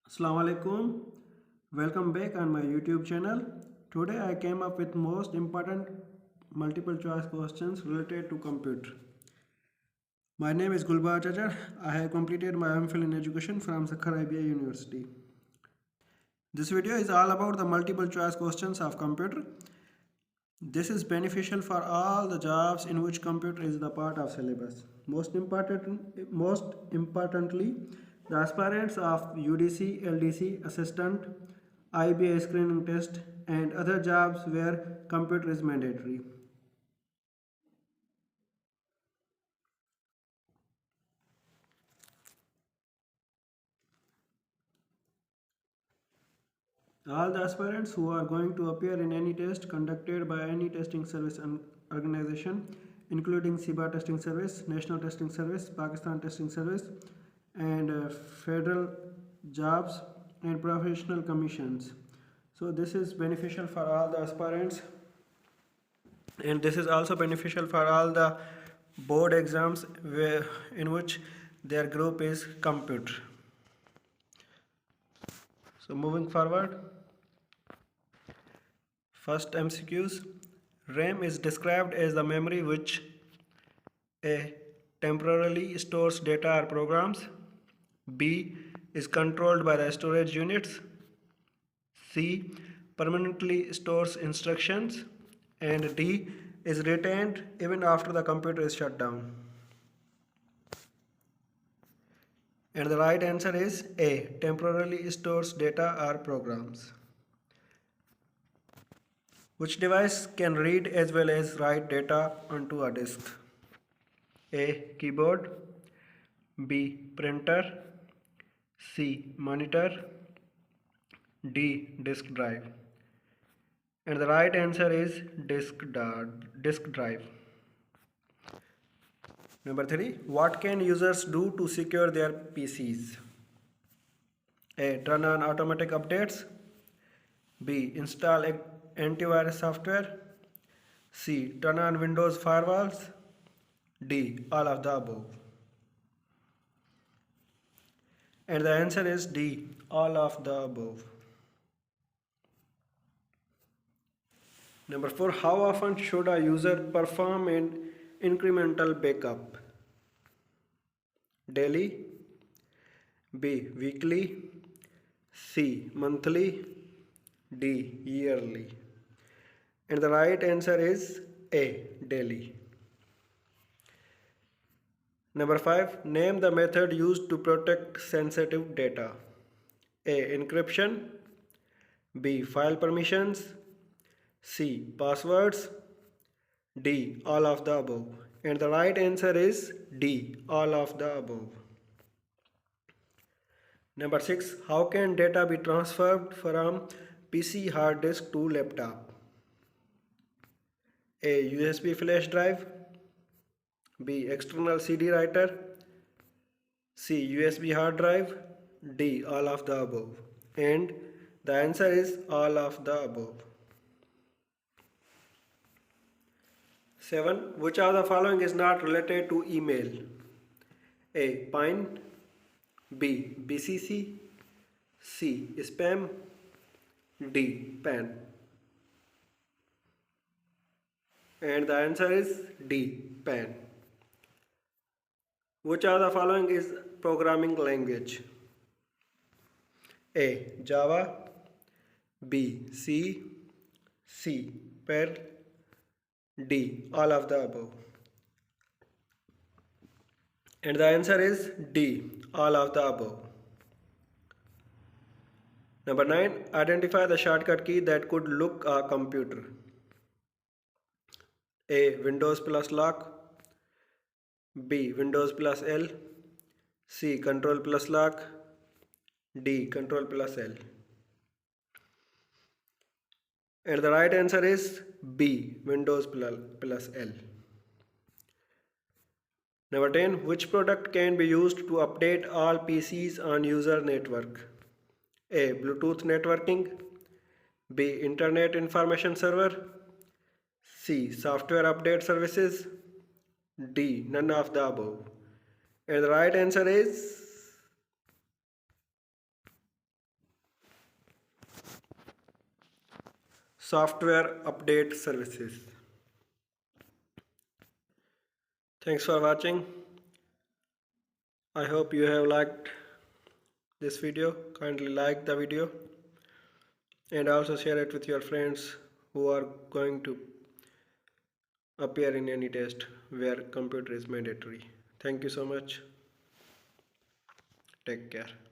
Assalamu alaikum. Welcome back on my YouTube channel. Today I came up with most important multiple choice questions related to computer. My name is Gulbar Chajar. I have completed my MPhil in education from Sakhar IBI University. This video is all about the multiple choice questions of computer. This is beneficial for all the jobs in which computer is the part of syllabus. Most importantly, the aspirants of UDC, LDC, assistant, IBA screening test, and other jobs where computer is mandatory. All the aspirants who are going to appear in any test conducted by any testing service organization, including SIBA testing service, National testing service, Pakistan testing service, and federal jobs and professional commissions. So this is beneficial for all the aspirants, and this is also beneficial for all the board exams in which their group is computer. So moving forward, first MCQs. RAM is described as the memory which A. Temporarily stores data or programs. B. Is controlled by the storage units. C. Permanently stores instructions. And D. Is retained even after the computer is shut down. And the right answer is A. Temporarily stores data or programs. Which device can read as well as write data onto a disk? A. Keyboard. B. Printer. C. Monitor. D. Disk drive. And the right answer is disk drive. Number 3. What can users do to secure their PCs? A. Turn on automatic updates. B. Install antivirus software. C. Turn on Windows firewalls. D. All of the above. And the answer is D. All of the above. Number 4. How often should a user perform an incremental backup? Daily. B. Weekly. C. Monthly. D. Yearly. And the right answer is A. Daily. Number 5. Name the method used to protect sensitive data. A. Encryption. B. File permissions. C. Passwords. D. All of the above. And the right answer is D. All of the above. Number 6. How can data be transferred from PC hard disk to laptop? A. USB flash drive. B. External CD writer. C. USB hard drive. D. All of the above. And the answer is all of the above. 7. Which of the following is not related to email? A. Pine. B. BCC. C. Spam. D. PAN. And the answer is D. PAN. Which of the following is programming language? A. Java. B. C. C. Perl. D. All of the above. And the answer is D. All of the above. Number 9. Identify the shortcut key that could lock a computer. A. Windows plus lock. B. Windows plus L. C. Control plus lock. D. Control plus L. And the right answer is B. Windows plus L. Number 10. Which product can be used to update all PCs on user network? A. Bluetooth networking. B. Internet information server. C. Software update services. D. None of the above. And the right answer is software update services. Thanks for watching. I hope you have liked this video. Kindly like the video and also share it with your friends who are going to appear in any test where computer is mandatory. Thank you so much. Take care.